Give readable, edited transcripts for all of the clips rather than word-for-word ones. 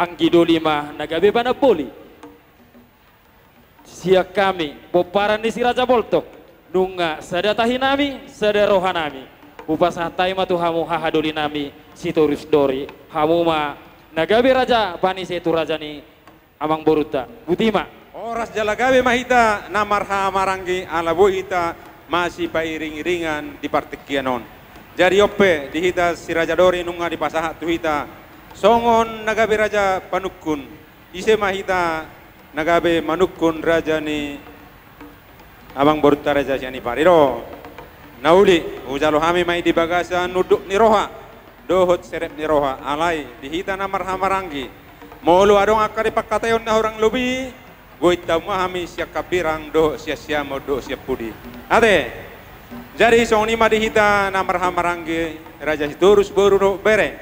anggido lima nagabe bana poli sia kami poparan di si Raja Boltok nunga sada tahinami sada rohanami upasa taima tu hamu hahadoli nami situris dori hamu ma nagabe raja bani setu raja ni amang boruta butima oras jalagabe mahita namarha marangi ala bohita masih pairing-iringan di partikianon. Jadi ope dihita si Raja Dori nunga di pasaha tuhita songon nagabe raja panukun ise mahita nagabe manukun raja ni abang boruta raja siani pariro nauli ujalo hami mai di bagasa nuduk ni roha dohot serep ni roha alai dihita namarha marangi molu adong akari pakatayon na orang lubi goita mahami siak kabirang do sia-sia mo do siap pudi ade jadi soni madi hita namar hamarangi raja siturus boru bere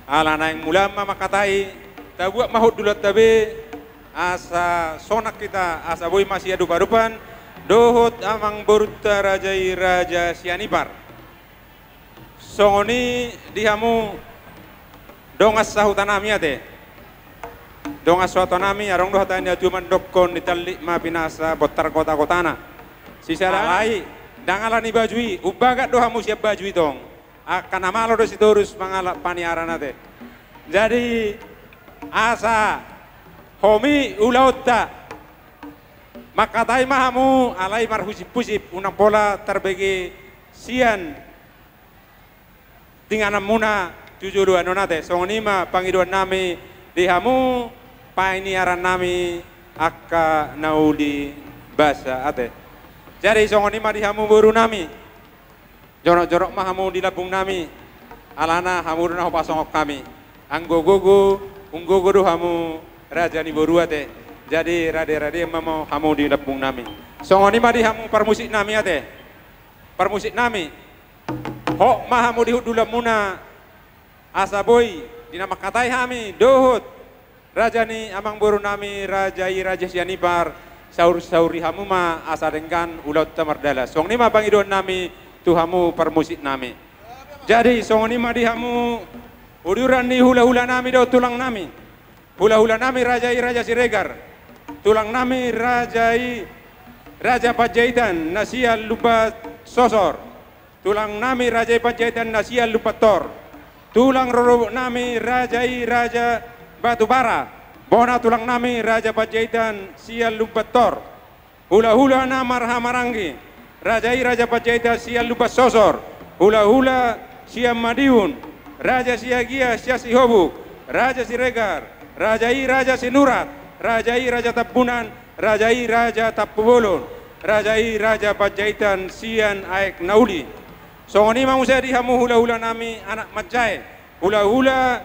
ala naing mulama makatai tabuak mahut dulat tabe asa sonak kita asa boy masih adu barupan dohot amang boruta raja sianipar soni dihamu dongas sahutanami ate dong aswato nami arong doh tanya cuma dokon ditalik ma pinasa botar kota-kotana sisa lai dangalani bajui ubagat dohamu siap bajui tong akan amalo do sitorus mangalak paniaran ate jadi asa homi ulauta makatai mahamu alai marhusip-husip unang pola terbagi sian tinganam muna 72 nonate songonima pangiduan nami dihamu painiaran nami akka nauli basa ate jadi songoni ma dihamu boru nami jorok-jorok mah hamu di labung nami alana hamu na pasongok kami anggogogo unggogo do hamu raja ni boru ate jadi rade-rade mau hamu di labung nami songoni ma dihamu permusik nami ate permusik nami hok mah hamu di hudulam muna asa boy dinama katai hami dohut raja ni amang boru nami raja sianipar sauri hamu ma asa dengkan ulat tamardala song ni ma bangidon nami tuhamu permusik nami jadi song ni ma dihamu uduran ni hula-hula nami do tulang nami hula-hula nami raja Siregar tulang nami raja Pajaitan nasia lupa sosor tulang nami raja Pajaitan nasia lupa tor tulang rorobok nami raja Batubara bona tulang nami raja Pajaitan sial lubator hula-hula namar hamarangi raja Pajaitan sial lubat sosor hula-hula siam madiun raja siagia sia sihobuk raja Siregar raja Sinurat raja Tapunan raja Tapubolon raja Pajaitan sian aek nauli songoni mau saya dihamu hula-hula nami anak macai hula-hula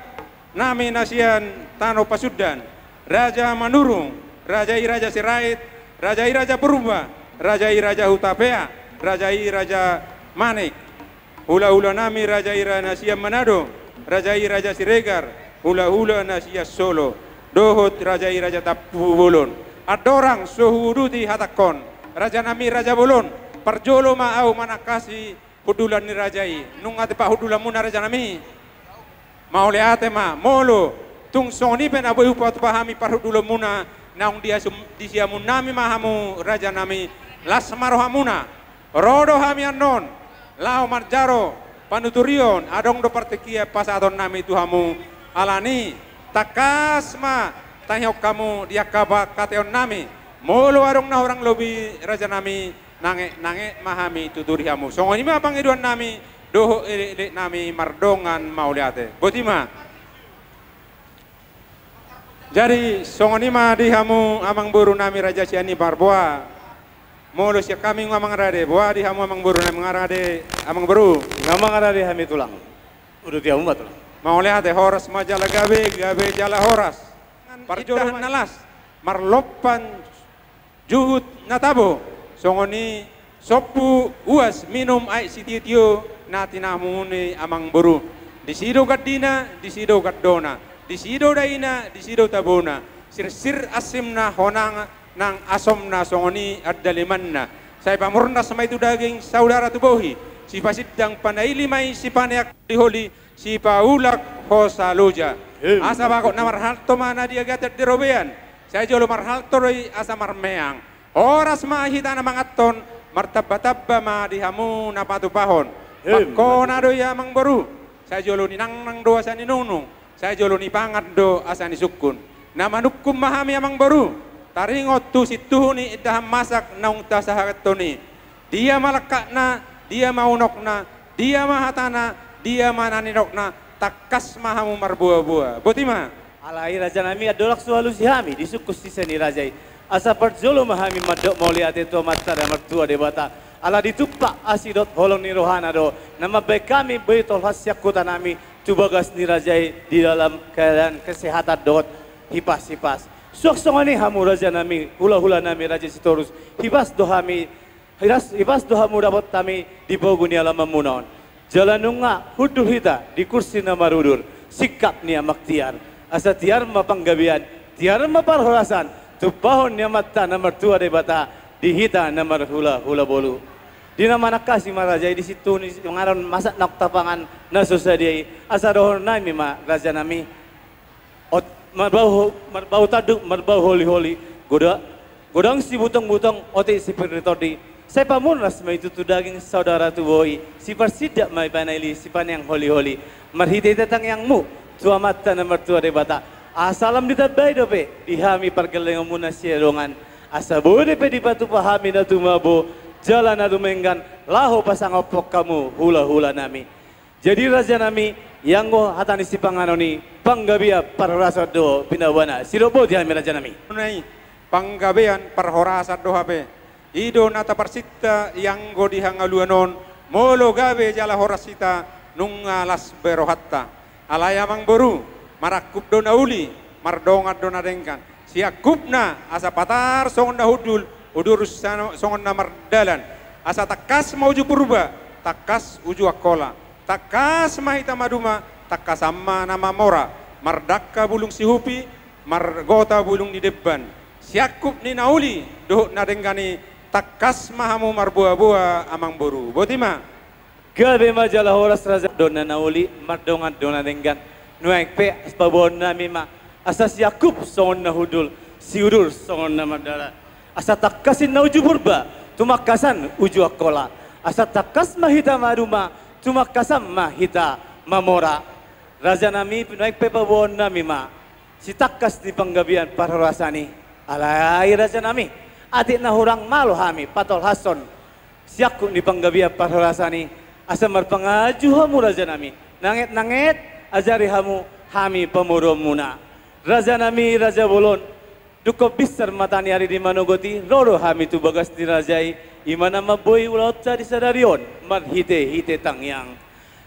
nami nasian Tano Pasudan Raja Manurung Raja Sirait Raja Purba Raja Hutapea Raja Manik hula-hula nami Raja nasian Manado Raja Siregar hula-hula nasian Solo dohot Raja Tapubolon adorang suhuduti hatakon Raja nami Raja Bolon perjolo maau manakasi hudulan ni rajai nungati pa hudulan muna raja nami mau leate ma molo tung soni pen abu upat pahami parhudulo muna naung dia disiamun nami mahamu raja nami lasmaro hamuna rodo hami anon lao marjaro panuturion adong do partikia pasadon nami tuhamu alani takasma tanyok kamu dia kaba kateon nami molo adong na orang lobi raja nami nange mahami tuturi hamu songoni ma pangiduan nami doho nami mardongan mauliate botima jadi songoni ma dihamu amang boru nami raja sianipar boa molo sia kami ngamang rade boa dihamu amang boru nami ngarade amang boru ngamang rade hami tulang udah dia umat tulang mauliate horas majala gabe jala horas parjodohan nalas marlopan juhut natabo songoni sopu uas minum ai sititio natinamuni amang boru disido gadina disido gaddona disido daina disido tabona sir asimna honang nang asomna songoni addalimanna saya pamurna sama itu daging saudara tubohi si pasidang panai limai si paneak diholi si paulak hosaloja Asa bakok na marhalto mana dia gatet di robean. Saya jolo marhalto roi asa marmeang. Oras mahita na mangaton martabba-tabba ma dihamu na patupahon. Pakko na do ya mang baru. Saya jolo ni nang do asa ni nunung. Saya jolo ni pangat do asa ni sukun. Nama nukum mahami amang baru. Taringot tu situ ni idaham masak naung tasahakat to ni. Dia malakak na, dia maunok na, dia mahatana, dia mananinok na. Takas mahamu marbuah-buah. Botima. Alai raja nami adolak sualu sihami disukus siseni rajai. Asa perjolo mahami madok moliate to mata dan mertua debata. Ala ditupak asidot holong ni rohana do. Nama baik kami beitol hasyak kota nami tubagas ni rajai di dalam keadaan kesehatan dot hipas-hipas. Suak-suak hamu raja nami hula-hula nami raja sitorus. Hipas dohami hipas dohamu dapat kami di boguni alam memunon. Jalanunga hudur hita di kursi nama rudur sikap nia maktiar asa tiar mapanggabian tiar maparhorasan tupahon nia mata nomor tua debata di hita nomor hula bolu di nama nakasi marajai di situ ni ngaran masak nak tapangan nasusadiai asa dohon nami ma raja nami marbau taduk marbau holi godang si butong ote si penritodi. Saya pamun rasma itu tu daging saudara tu boi. Si persidak mai panaili si pan yang holi-holi. Marhite tetang yang mu. Tua mata nomor tua debata. Asalam ditabai dope. Dihami pergelengan munasia rongan. Asa bode pe di batu pahami na tumabo. Jalan adu menggan. Laho pasang opok kamu hula-hula nami. Jadi raja nami yang go hatani si panganoni. Panggabia parhorasa do pinawana. Sirobo dihami raja nami. Panggabean parhorasa do habe. Ido nata persita yang go dihangaluanon molo gabe jala horasita nunga las berohatta alaya mang boru marakup dona uli mardongat dona dengkan siakupna asa patar songon na hudul udurus songon na mardalan asa takas mauju purba takas uju akola takas mahita maduma takas amma nama mora mardaka bulung sihupi margota bulung di depan siakup ni nauli doh na dengkani takas mahamu marbuah-buah amang boru. Botima. Gabe majalah horas raja dona nauli mardongan dona denggan. Nuaik pe pabon nami ma. Asas Yakub songon na hudul. Siudur songon na mardala. Asa takasin na uju burba. Tumakasan uju akola. Asa takas mahita maruma. Tumakasam mahita mamora. Raja nami nuaik pe pabon nami ma. Si takas di panggabian parorasani. Alai raja nami. Adik na hurang malu hami patol hason siaku ni panggabia parhorasani asa marpangaju hamu raja nami nanget ajari hamu hami pemuro muna raja nami raja bolon duko bisar matani hari di manogoti roro hami tu bagas di rajai imana maboi ulaut di sadarion marhite tangyang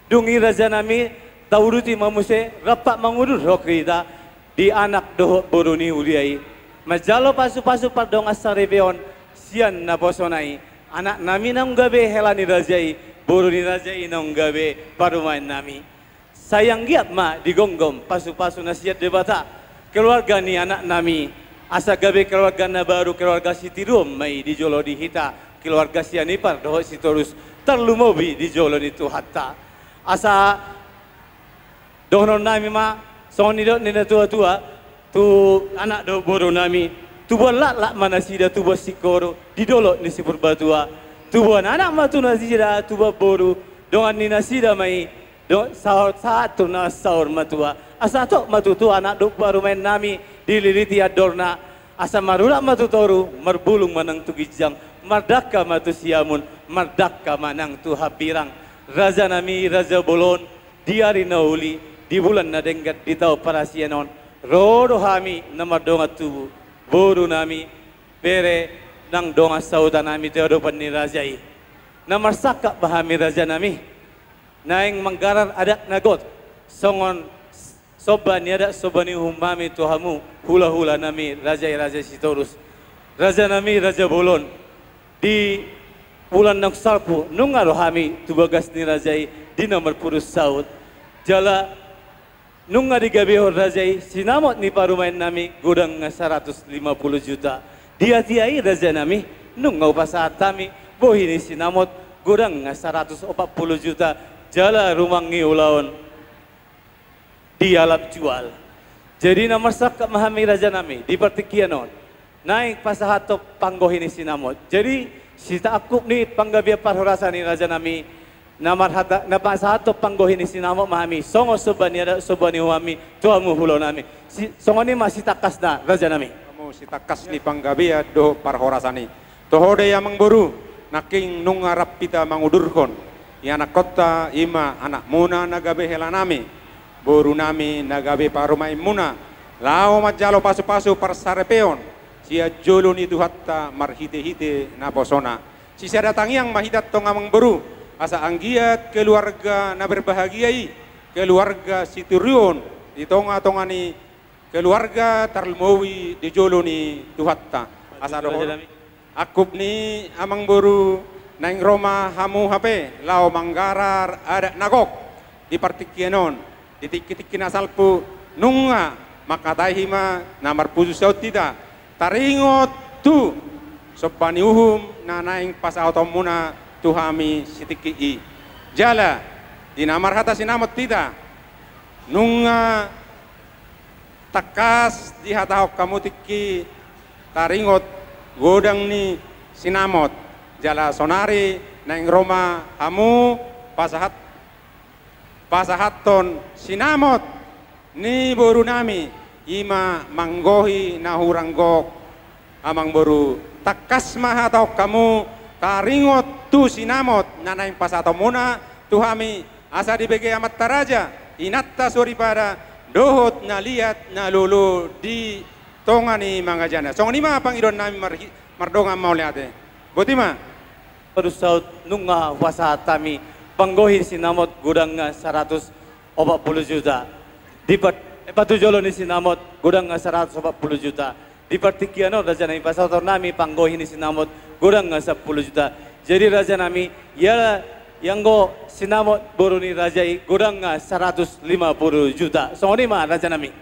dungi raja nami tauruti mamuse rapak mangudur rokrida di anak doho boruni uliai Majalo pasu-pasu pardong asarebeon sian na posonai anak nami nang gabe helani rajai boru ni rajai nang gabe parumain nami sayang giat ma digonggom pasu-pasu nasihat debata keluarga ni anak nami asa gabe keluarga na baru keluarga sitirum mai di jolo di hita keluarga sianipar doho sitorus terlumobi di jolo ni tu hatta asa dohnon nami ma soni do nina tua-tua tu anak do boru nami tu buan lak mana sida tu buat sikoro di dolok ni si perbatua tu buan anak matu nasida tu buat boru dongan ni nasida mai do sahur satu na sahur matua asa tok matu tu anak do baru main nami dililiti adorna asa marula matu toru merbulung manang tu gijang mardaka matu siamun mardaka manang tu hapirang raja nami raja bolon diari nauli di bulan na denggat di tau parasianon Rodo hami nama donga tubu boru nami pere nang donga sauda nami teodo pani rajai namar sakak bahami raja nami naing manggaran adak nagot songon soban ada sobani humami tuhamu hula-hula nami raja sitorus raja nami raja bolon di bulan nang salpu nunga rohami tubagas ni rajai di nomor purus saud jala nunga di gabihor rajai sinamot ni parumain nami gudang 150 juta dia tiai raja nami nunga upasa tami bohi ni sinamot gudang 140 juta jala rumang ngiulaon dialap jual Jadi nomor sak memahami raja nami di pertikianon naik pasahato panggohini sinamot. Jadi si takup ni panggabia parhorasani raja nami namar hata na pasahato panggohini sinamot mahami songo sobani huami tuamu hulo nami. Songo ni masih takas na raja nami. Kamu si takas ni panggabia do parhorasani. Tohode yang mengburu naking nungarap pita mangudurkon. Anak kota ima anak muna nagabe helanami. Boru nami nagabe parumai muna lao majalo pasu-pasu parsarepeon sia jolo ni tuhatta marhite-hite na posona si saya datang yang mahidat tong amang beru asa anggiat keluarga na berbahagiai keluarga siturion di tonga-tongani keluarga tarlumowi di jolo ni tuhatta asa dohon akup ni amang beru naing Roma hamu hape lao manggarar ada nagok di partikienon titik-titik nasalpu nunga makatahima namar puju saut tidak taringot tu sopani uhum nanaing pas automuna tuhami sitiki i jala di namar hata sinamot tidak nunga takas di hatahok kamu tiki taringot godang ni sinamot jala sonari naing Roma hamu pasahaton sinamot ni boru nami ima manggohi nahuranggok amang boru takas mahatau kamu taringot tu sinamot nanaing pasatomuna tuhami asa dibege amat taraja inatta pada dohot na liat na lulu di tongani mangajana song nima pangidon nami mardonga mauliate botima perusaut nunga wasatami panggohi sinamot gudang 140 juta. Di patujolo ni sinamot gudang 140 juta. Di partikiano raja nami pasator nami panggohi ni sinamot gudang 10 juta. Jadi raja nami ya yang go sinamot boru ni rajai gudang 150 juta. So ni mah raja nami.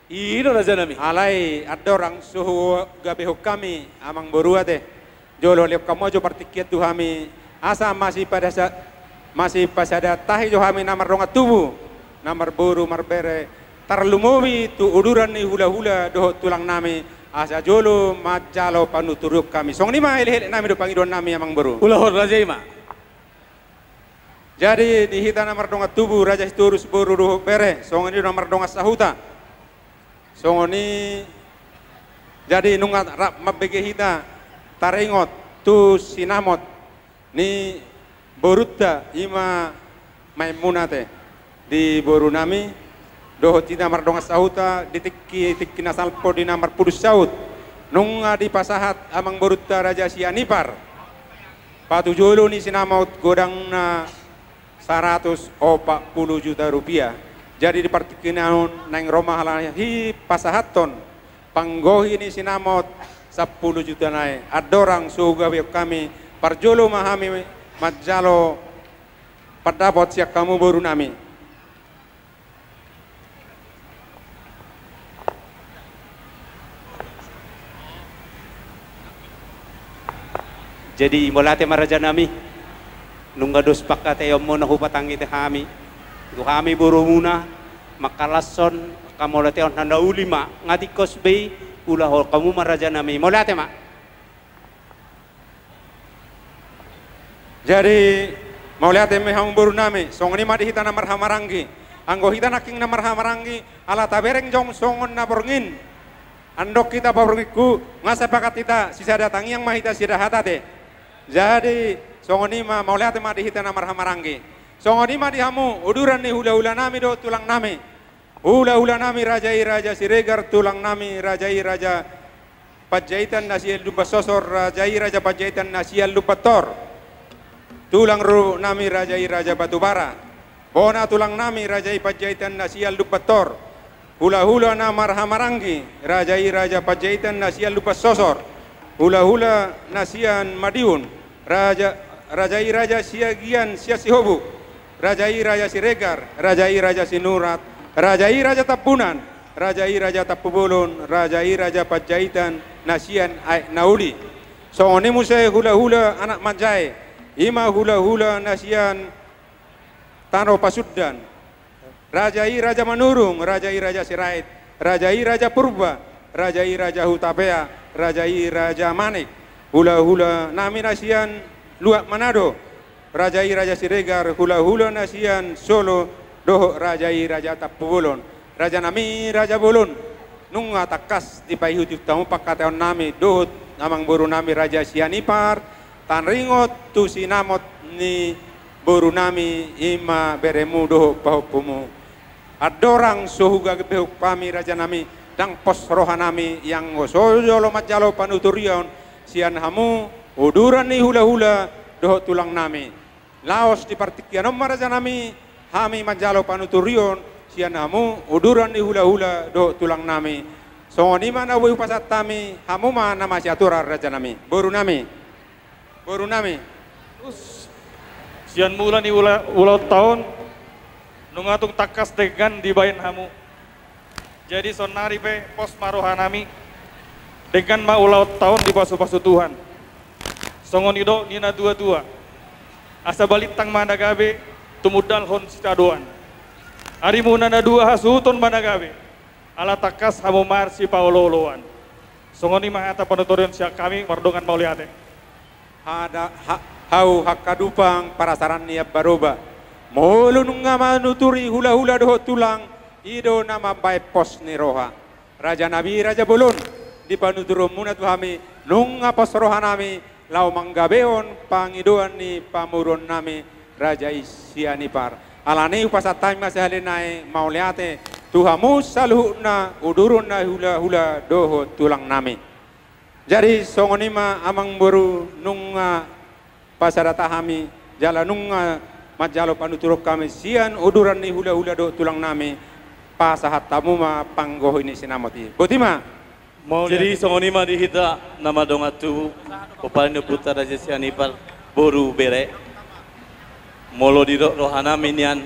Ino raja nami. Alai ada orang suhu gabeho kami amang boru ate. Jolo liop kamu jo partikiat tu kami asa masih pasada tahi jo kami namar rongat tubuh namar boru marbere tarlumowi tu uduran ni hula-hula doh tulang nami asa jolo majalo panuturuk kami song nima ele nami do pangidon nami amang boru ulahor raja ima. Jadi di hita namar rongat tubuh raja turus boru doh bere song ini namar rongat sahuta song ini jadi nungat rap mabege hita taringot tu sinamot ni borutta ima maimunate di boru nami doho tina mardonga sahuta di tikki nasalpo di namar pudus saut nunga di pasahat amang borutta raja sianipar patu jolo ni sinamot godang na 140 juta rupiah jadi di partikinan nang Roma halahi pasahaton panggohi ni sinamot 10 juta naik adorang suga kami parjolo mahami majalo padapot siak kamu boru nami jadi molate maraja nami nungga dos pakate yomo na hupatangi te kami tu kami boru muna makalason kamolate on handa ulima ngati kosbei ulah kamu maraja nami molate mak. Jadi mau lihat hang boru nami song ni madi hita namar hamarangi anggo hita naking namar hamarangi ala tabereng jong songon na borngin andok kita baborngiku ngasa pakat kita sisa datangi yang mahita sida hatate jadi song ni mau lihat madi hita namar hamarangi song ni madi hamu uduran ni hula-hula nami do tulang nami hula-hula nami raja Siregar tulang nami raja Pajaitan nasiel lupa sosor raja Pajaitan nasiel lupa tor tulang ru nami raja Batubara bona tulang nami raja Pajaitan nasial lupator hula-hula namar hamarangi raja Pajaitan nasial lupa sosor hula-hula nasian Madiun raja siagian siasihobu raja Siregar raja Sinurat raja Tapunan raja Tapubulun raja Pajaitan nasian Nauli so oni musai hula-hula anak majai ima hula-hula nasian Tano Pasuddan raja Manurung raja Sirait Rajai Raja Purba, Rajai Raja Hutapea, Rajai Raja Manik, hula-hula nami nasian Luak Manado, Rajai Raja Siregar, hula-hula nasian Solo, doho Rajai Raja Tapulon, Raja nami Raja Bolon, nunga takas di paihuti tamu pakateon nami dohot namang boru nami Raja Sianipar, tan ringot tu sinamot ni boru nami ima beremu doho pahupumu. Adorang suhuga gebehuk pami Raja nami dang pos rohanami yang ngosoyo lomat jalo panuturion sian hamu uduran ni hula-hula doho tulang nami. Laos di partikian Raja nami hami manjalo panuturion sian hamu uduran ni hula-hula doho tulang nami. Songoni mana woi pasat tami hamu mana masih aturar Raja nami. Boru nami. Sian mula ni ulau tahun nungatung takas dengan dibayan hamu. Jadi sonari pe pos marohanami dengan ma ulau tahun di pasu-pasu Tuhan. Songon ido nina dua-dua. Asa balik tang mana gabe tumudal hon sitadoan. Ari munana dua hasuton mana gabe. Ala takas hamu marsi paololoan. Songoni mahata penuturan siak kami mardongan mauliate. Hau hakadupang parasaran niap baroba. Mulu nunga manuturi hula-hula doho tulang ido nama baik pos ni roha. Raja Nabi Raja Bolon di panuturum munat kami nunga pos roha nami lau manggabeon pangidoan ni pamurun nami Raja Sianipar. Alani upasatay masahalinay mauliate tuhamu saluhna udurun na hula-hula doho tulang nami. Jadi songonima amang boru nunga pasarata kami jala nunga majalo panuturok kami sian uduran ni hula-hula do tulang nami pasahat tamuma panggoh ini sinamoti. Botima. Jadi songonima dihita nama dongatu upalnya putar Raja Sianipar boru bere. Molo di rohana minian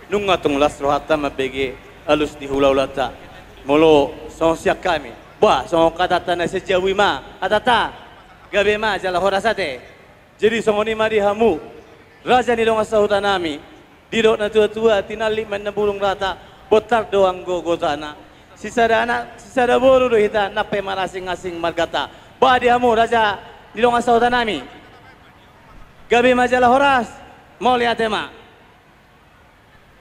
nunga tunglas rohata mabege alus di hula-hulata. Molo song siak kami. Bah song katata na sejawi ma atata gabe ma jala horasate. Jadi songonima dihamu Raja ni dong asahutan nami, didok na tua-tua tinali man na bulong rata, botar doang gogotana. Sisada anak, sisada boru do hita nape marasing-asing margata. Ba dihamu Raja ni dong asahutan nami. Gabi majalah horas, mau lihat tema.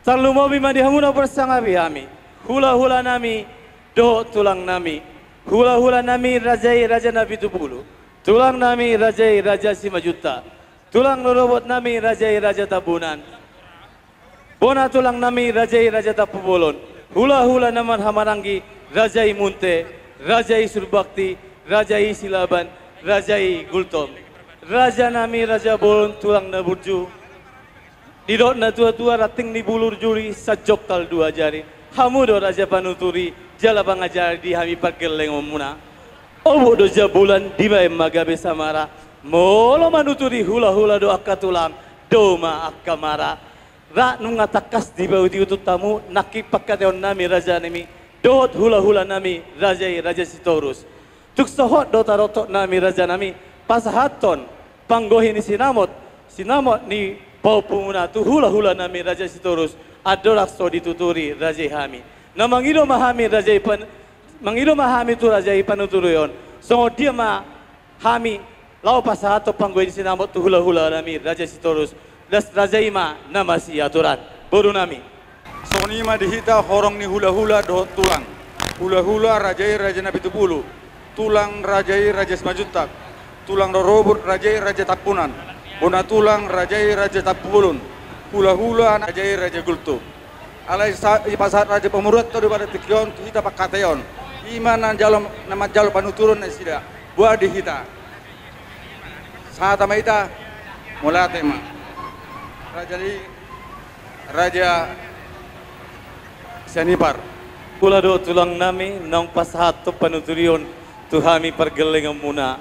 Terlalu mau bima dihamu na bersangabi kami. Hula-hula nami, do tulang nami. Hula-hula nami Raja Nabi Tupulu. Tulang nami Raja Simajuta. Tulang norobot nami Raja Tabunan. Bona tulang nami Raja Tapubolon. Hula-hula naman hamarangi Rajai Munte, Rajai Surbakti, Rajai Silaban, Rajai Gultom. Raja nami Raja Bolon tulang na burju. Didot na tua-tua rating ni bulur juri sajok tal dua jari. Hamudo Raja Panuturi jala pangajar di hami pageleng omuna. Obo do jabulan di bae magabe samara. Molo manuturi hula-hula do akka tulang doma akka mara ra nunga takas di bau diutut tamu nakipak kateon nami Raja nami dot hula-hula nami Raja Sitorus tuk sohot do tarotok nami Raja nami pasahaton panggohi ni sinamot ni pau pumuna tu hula-hula nami Raja Sitorus adorak so dituturi Raja Hami namangilo mahami mangilo mahami tu Raja Panuturuyon so dia ma Hami lau pasahato panggoy sinamot tu hula-hula nami Raja Sitorus das Raja Ima nama si aturan boru nami. Sonima dihita horong ni hula-hula do tulang. Hula-hula Raja Nabi Tupulu. Tulang Raja Semajuntak. Tulang robot Raja Tapunan. Bona tulang Raja Tapulun. Hula-hula Raja Gultu. Alai pasahat Raja Pemurut tu daripada tikion kita pakateon. Imanan jalo nama jalo panuturun sida. Buah dihita. Saat amaita mulai tema Raja Sianipar. Kula do tulang nami nong pasahato panuturion tuhami pergeleng muna.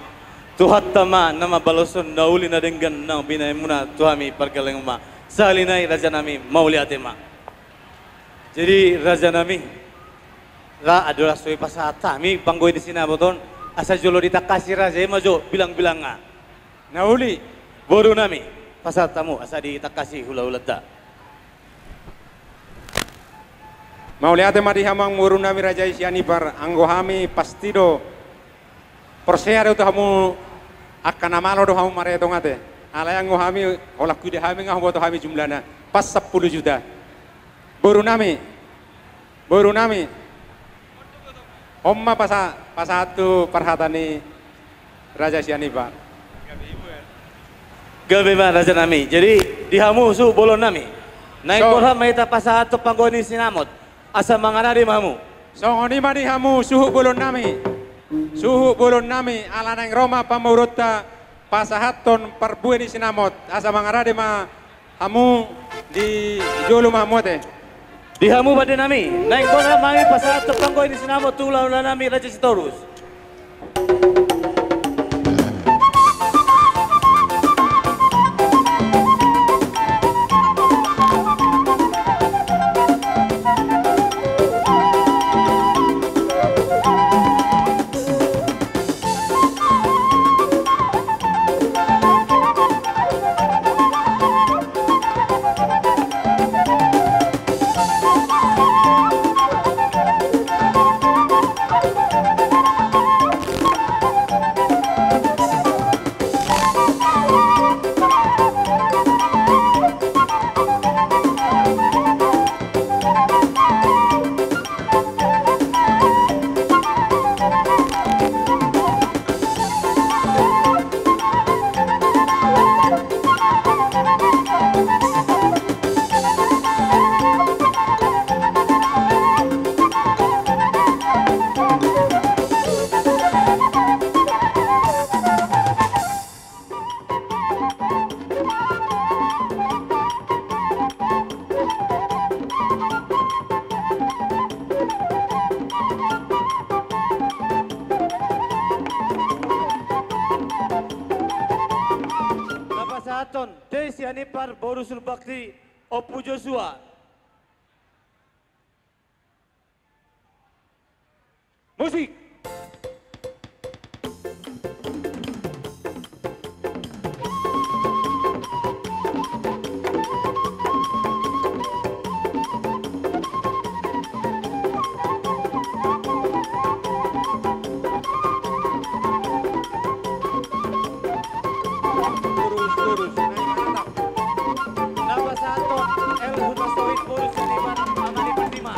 Tuhat tama nama baloson nauli na denggan nang binay muna tuhami pergeleng ma. Salinai Raja nami mauli atema. Jadi Raja nami ra adalah soi pasahata mi panggoy di sinaboton asa jolo ditakasi Raja majo bilang-bilang nga. Nauli boru nami pasal tamu asa ditakasi hula-hula ta. Mau lihat madi hamang murun nami raja isiani par anggo hami pastido persea do hamu akan amalo do hamu mare dong ate. Ala anggo hami olah kude hami ngah boto hami jumlahna pas 10 juta. Baru nami Omma pasatu perhatani raja isiani par. Gabi mah raja nami. Jadi dihamu su bolon nami. Naik bolha maita pasahato panggoni sinamot. Asa manganari mamu. Songoni madi hamu suhu bulun nami ala nang Roma pamurutta pasahaton perbueni sinamot asa mangarade ma hamu di jolu mahmote. Di hamu pada nami. Naik bolha mami pasahato panggoni sinamot tulau nami raja Sitorus. Pasahaton Desi Anipar Borusul Bakti Opu Joshua. Musik. Nama satu El Hunastawit Borus Anipar Amani Pertima.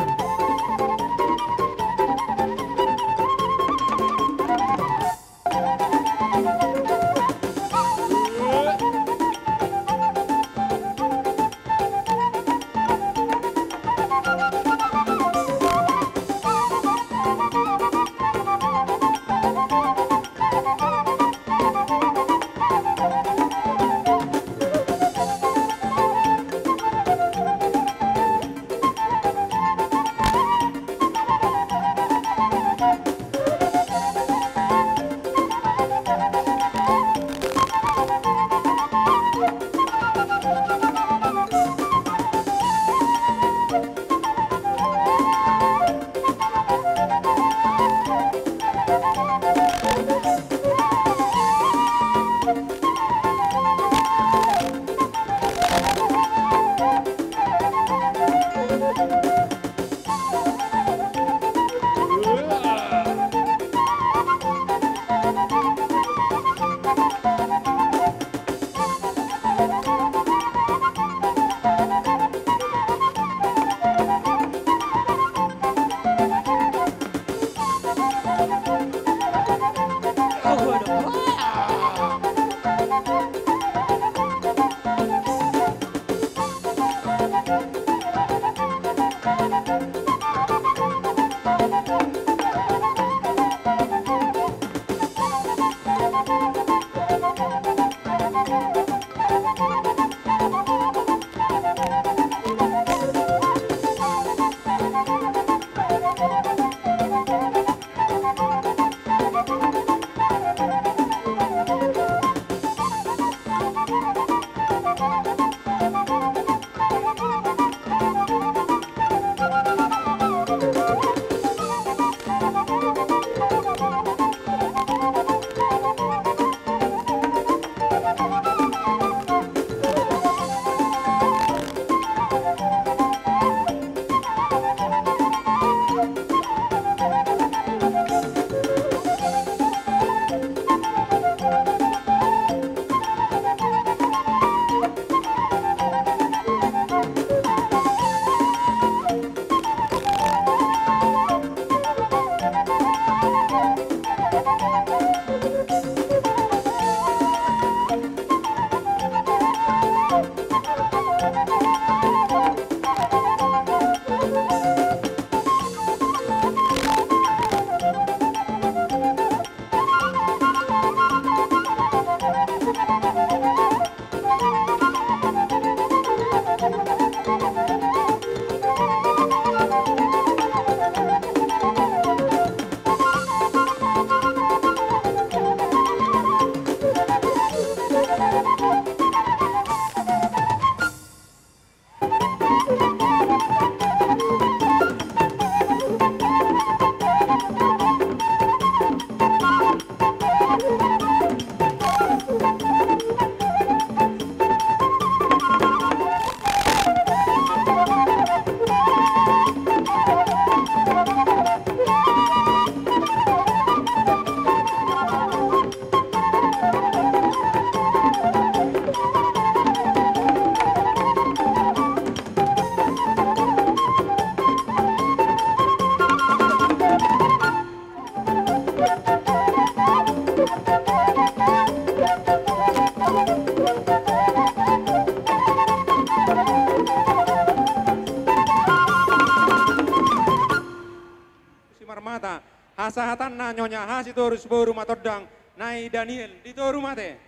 marmata hasahatanna nyonya hasitorus boru matodang nai Daniel di toru mate.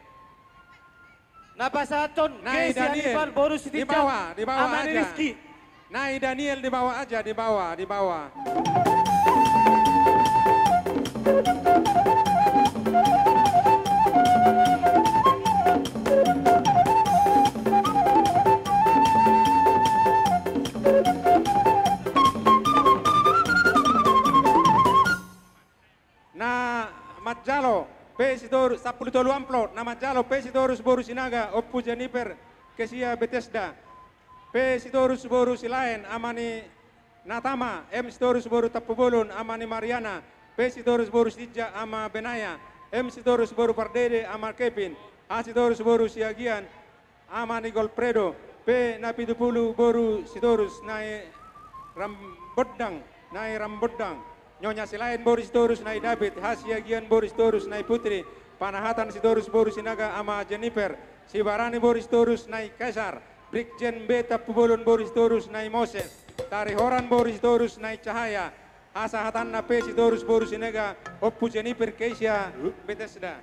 Napasaton Nai Kesi Anifal Daniel Boru di bawah Amani aja. Rizki. Nai Daniel di bawah aja, di bawah. Na Majalo, Pesidor, 10 amplot, na Majalo, Pesidorus Boru Sinaga, Oppu Jennifer, Kesia Bethesda, Pesidorus Boru Silain, Amani Natama, M Sidorus Boru Tapubolon, Amani Mariana, Pesidorus Boru Sidja, Ama Benaya, M Sidorus Boru Pardede, Ama Kevin, A Sidorus Boru Siagian, Amani Golpredo, P Napidupulu Boru Sidorus, Nai Rambodang, Nyonya Silain Boris Torus Nai David, Hasiagian Boris Torus Nai Putri, Panahatan Sidorus Boris Sinaga Ama Jennifer, Sibarani Boris Torus Nai Kaisar, Brigjen Beta Pubolon Boris Torus Nai Moses, Tarihoran Boris Torus Nai Cahaya, Asahatan Nape Sidorus Boris Sinaga, Oppu Jennifer Kesia Bethesda.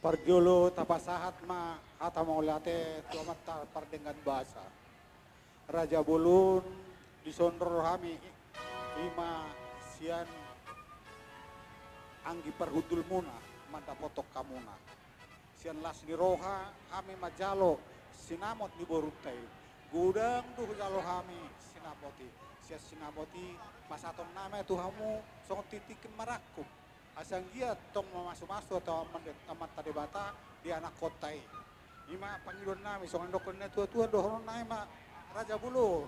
Parjolo tapasahat ma hata maulate tuamat pardengan bahasa. Raja Bulun disondro hami ima sian anggi perhudul muna manda potok kamuna. Sian las di roha hami majalo sinamot di borutai. Gudang tuh jalo hami sinapoti. Sia sinapoti masaton nama itu hamu song titikin marakup. Asang dia tong masuk-masuk atau amat tadi bata di anak kotai. Ima panggilan nami songan dokonnya tua-tua dohon nai ma Raja Bulu.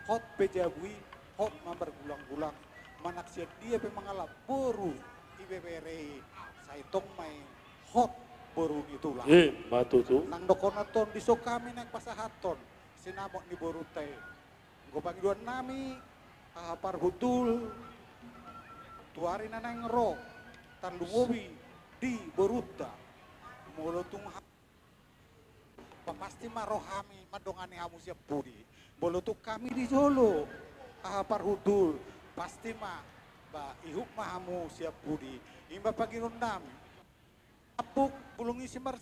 Hot pejabui, hot mambar gulang-gulang. Manak siap dia pemangalap boru ibebere. Saya tong main hot boru itulah. Batu tuh. Nang dokonaton diso kami naik pasahaton. Sinamok ni boru teh. Go panggilan nami par hutul. Tuari nanang ro tanduowi di boruta. Molotung pasti marohami madongani hamu siap budi. Bolotuk kami di Jolo. Par hutul pasti ba ihuk mahamu siap budi. Imba pagi nami. Apuk bulungi simar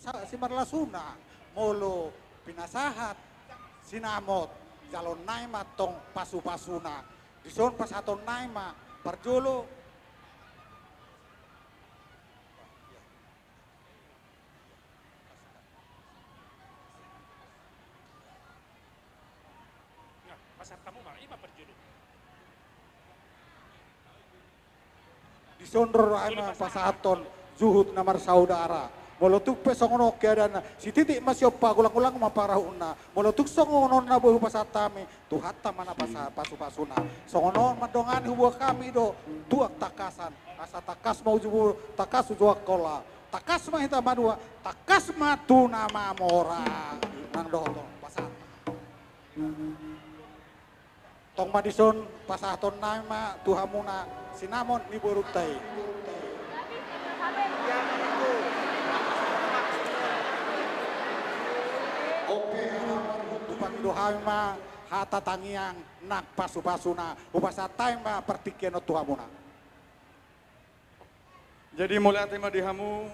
lasuna. Molo pinasahat sinamot jalon naima tong pasu-pasuna. Dison pasaton naima parjolo Sondro ana pasaton zuhud namar saudara molotuk pe songono keadana si titik masih opa gulang-gulang maparahuna molotuk songono na bohu pasatame tu hatta mana pasu-pasuna songono madongani hubo kami do tuak takasan asa takas mau jubu takas juak kola takas mah hita madua takas matu nama mora nang doho pasat tong madison pasaton nama tuhamuna sinamon ni borutai. Oke, upang dohami ma hata tangiang nak pasu-pasuna upasatai ma pertikeno tuhamuna. Jadi mulai tema dihamu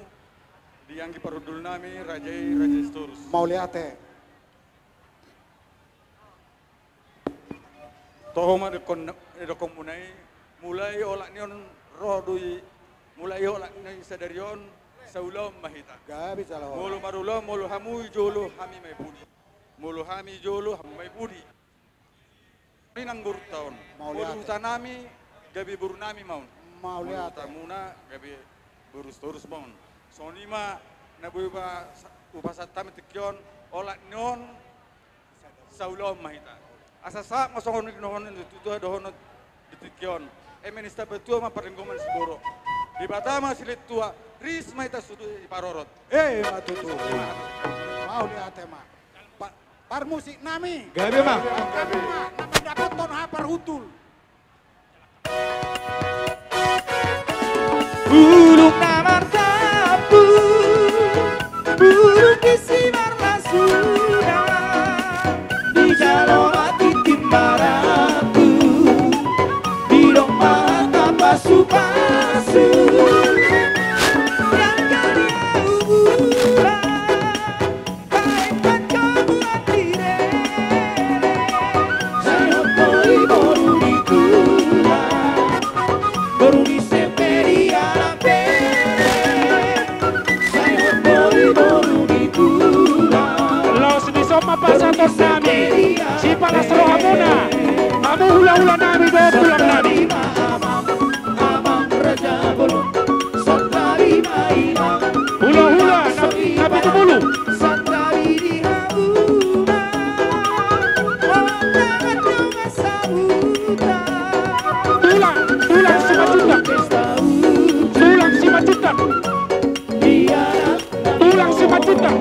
dianggi parudul nami Rajai Raja Storus. Mau liate. Tohoma dekon munai mulai olak nion rodui mulai olak ni sadarion saulam mahita. Gabi salah. Mulu marulo mulu hamu jolo hami mai budi. Mulu hami jolo hami mai budi. Ini nanggur tahun. Mulu tanami gabi burunami maun. Mau lihat tamuna gabi burus terus maun. Sonima nabu upasat tami tikyon olak nion saulam mahita. Asasa masongon nohon itu dohon ditikyon. Minister betua ma perlingkungan Siboro. Di Batama silit tua ris maita sudu di parorot. Matutu. Mau lihat tema. Par musik nami. Gabi mah. Gabi mah. Nami dapat ton hapar hutul. Burung namar tapu, burung kisi marlasura, di jalur mati timbaratu, di dong mata pasu-pasu, yang kali uburan, baikkan kebuat diri, saya beri boru di tulang, boru di seperi alam saya beri boru di tulang. Los di soma pasatos nami, si palas rohamuna, kamu hula-hula nami do pulang nami. Amang Raja Bulu, santari mainan, Hula-hula nabi tu bulu. santari di hauna, orang juga sahutan. Tulang si macutan. Tulang si macutan. Tulang si macutan.